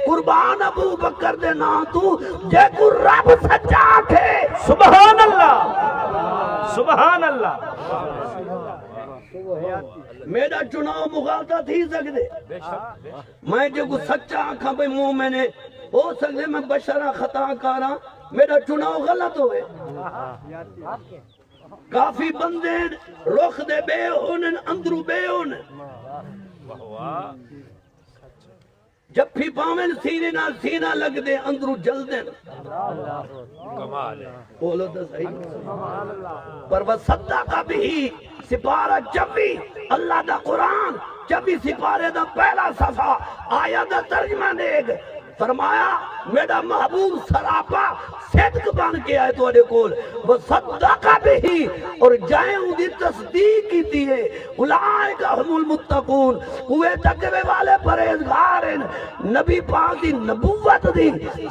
قربان ابو بکر دے نا تو جے کو رب سچا تھے سبحان اللہ سبحان اللہ میرا چناؤ مغالطہ تھی سکتے میں جو کو سچا آنکھا بھئی منہ میں نے ہو سکتے میں بشرہ خطا کارا میرا چناؤ غلط ہوئے کافی بندے رخ دے بے ہونے اندرو بے ہونے جب بھی پاویں سینے نہ سینہ لگ دے اندرو جل دے بولو تو صحیح پر وہ صدقہ بھی سپارہ جب بھی اللہ دا قرآن جب بھی سپارے دا پہلا صفحہ آیا دا ترجمہ دیکھ فرمایا میرا محبوب سراپا صدق بن کے آئے تو اڑے کول وہ صدقہ بھی اور جائیں دی تصدیق کی دیئے اولئک هم المتقون ہوئے تقوی والے پرہیزگار ہیں نبی پاک دی نبوت دی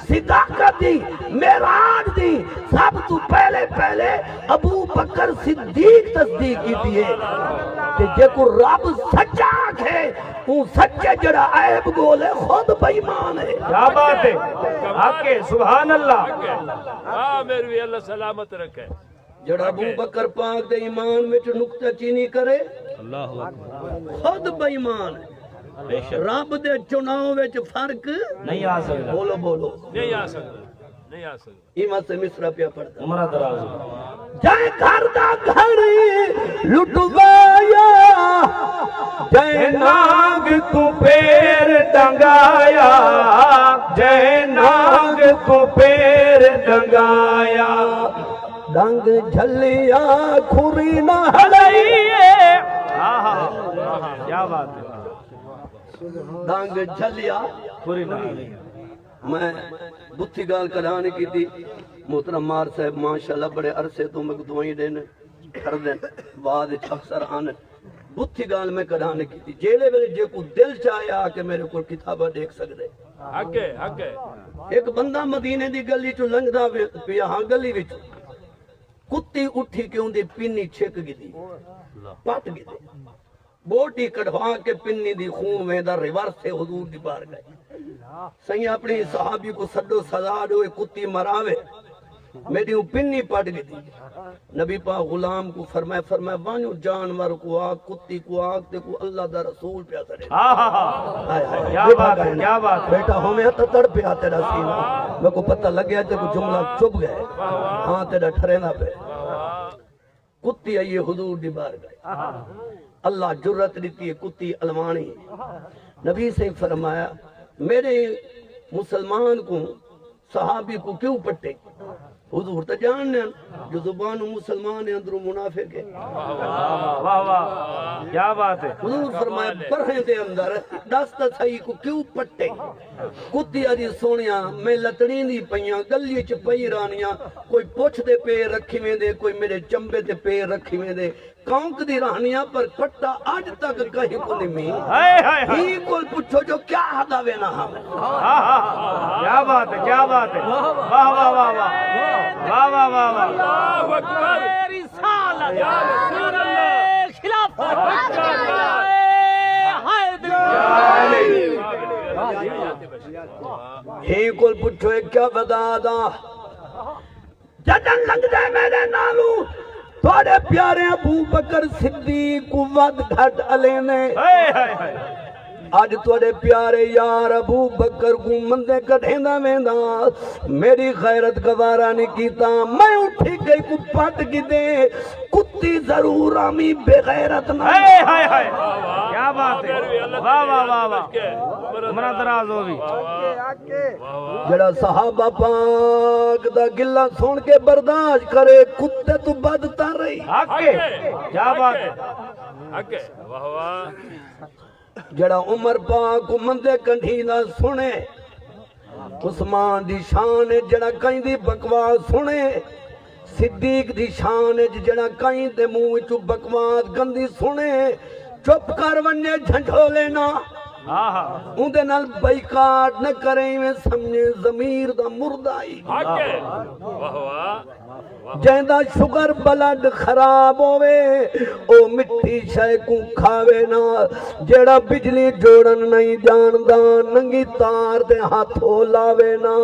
صداقت دی معراج دی سب تو پہلے ابو بکر صدیق تصدیق کی دیئے کہ جے کو رب سچا ہے وہ سچے جڑا عیب گولے خود بیمان ہے کیا بات ہے آکے سبحان اللہ میرے اللہ سلامت رکھے جڑا ابو بکر پاک دے ایمان میں نکتہ چینی کرے خود بیمان ہے رب دے چناؤ وچ فرق نہیں آ سکتا بولو بولو نہیں آ سکتا نہیں آ سکتا ایمان سے مصرہ پیا پڑھتا عمرہ دراز جائے گھر دا گھر لٹوایا جے ناگ تو پیر ڈنگایا جے ناگ تو پیر ڈنگایا ڈنگ جھلیا کھوری نہ ہلائیے کیا بات ہے ڈنگ جھلیا پوری نہ میں بتھی گال کرانے کی تھی محترم مار صاحب ماشاءاللہ بڑے عرصے تو میں دعائیں دینے کر دیں بعد اکثر آنے بتھی گال میں کرانے کی تھی جیلے ویلے جے کو دل چاہے آکے میرے کو کتابہ دیکھ سکتے حق ہے ایک بندہ مدینے دی گلی چو لنگدہ پیا ہاں گلی وچ کتی اٹھی کے ان دی پینی چھک گی دی پٹ گی دی بوٹی کڑھوا کے پینی دی خون میں دا ریورس سے حضور دی بار گئے سہی اپنی صحابی کو صدو سزا دوئے کتی مراوے میری پنی پٹ گئی تھی نبی پاک غلام کو فرمائے وانیو جانور کو آگ کتی کو آگ تے کو اللہ دا رسول پیا سرے کیا بات ہے کیا بات بیٹا ہمیں تڑ پیا تیرا سینہ میں کو پتہ لگ گیا تے کو جملہ چپ گئے ہاں تیرا ٹھرینا پہ کتی آئیے حضور دی بار گئے اللہ جرت دیتی ہے کتی علمانی نبی سے فرمایا میرے مسلمان کو صحابی کو کیوں پٹے حضور تا جاننے جو زبان مسلمان اندروں منافق ہے واہ واہ کیا بات ہے حضور فرمایا برہیں دے اندر دست صحیح کو کیوں پٹے کتی آدھی سونیاں میں لتڑی دی پئیاں گلی چ پئی رانیاں کوئی پوچھ دے پیر رکھی میں دے کوئی میرے چمبے دے پیر رکھی میں دے کونک دی رانیاں پر پٹا آج تک کہیں کو نہیں میں ہی کوئی پوچھو جو کیا حداوے نہ ہمیں کیا بات ہے کیا بات ہے واہ واہ واہ واہ واہ واہ واہ واہ اللہ اکبر رسالت یا رسول اللہ خلافت ہی کوئی پوچھو کیا بدا دا جدن لگ جائے میرے نالو توڑے پیارے ابو بکر صدیق کو ود گھٹ علینے آج توڑے پیارے یار ابو بکر کو مندے کٹھیندہ ویندہ میری غیرت گوارا نہیں کیتا میں اٹھی گئی کو پٹ کی دے کتی ضرور آمی بے غیرت نہ کیا بات ہے واہ واہ واہ واہ عمرہ دراز ہوگی جڑا صحابہ پاک دا گلہ سون کے برداشت کرے کتے تو بدتا رہی کیا بات ہے حق ہے واہ واہ جڑا عمر پاک کو مندے کنڈھی نہ سنے عثمان دی شان جڑا کہیں دی بکواس سنے صدیق دی شان جڑا کہیں دے منہ چو بکواس گندی سنے چپ کر ونجے جھنجھو لینا ہاں ہاں اندے نال بائیکاٹ نہ کریں میں سمجھے ضمیر دا مردائی حق ہے واہ واہ جہندہ شگر بلڈ خراب ہوئے او مٹی شے کو کھاوے نا جیڑا بجلی جوڑن نہیں جاندہ ننگی تار دے ہاتھوں لاوے نا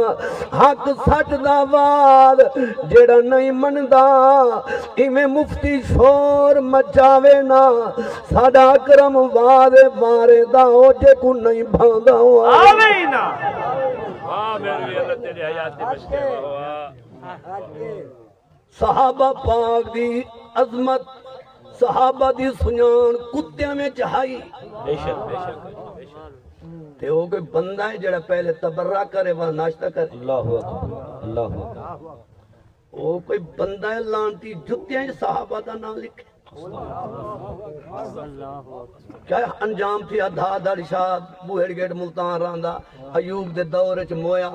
حق سچ دا واد جیڑا نہیں مندہ ایویں مفتی شور مچاوے نا ساڑا اکرم واد بارے دا ہو جے کو نہیں بھاندہ ہوا آمین واہ میرے اللہ تیری حیات دی بچے واہ واہ صحابہ پاک دی عظمت صحابہ دی سنان کتیاں میں چاہائی بے شک بے شک بے شک تے وہ کوئی بندہ ہے جڑا پہلے تبرہ کرے وہاں ناشتہ کرے اللہ اکبر اللہ اکبر وہ کوئی بندہ ہے لانتی جتیاں صحابہ دا نام لکھے کیا انجام تھی ادھا دارشاد بوہڑ گیٹ ملتان راندہ ایوب دے دور چ مویا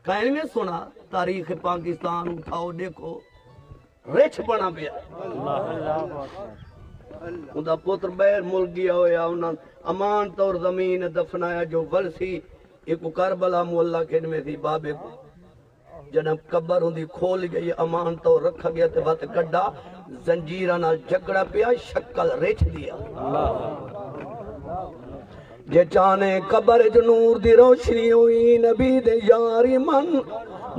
کہیں میں سنا تاریخ پاکستان اٹھاؤ دیکھو ریچھ بنا پیا اندہ پتر بیر ملک گیا ہویا انہاں امان طور زمین دفنایا جو ورسی ایک کربلا مولا کھن میں تھی بابے کو جنب قبر ہوندی کھول گئی امان طور رکھا گیا تے بات گڑا زنجیرہ نال جگڑا پیا شکل ریچھ دیا جے چانے قبر جو نور دی روشنی ہوئی نبی دے یاری من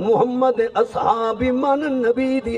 محمد اصحابی من نبی دی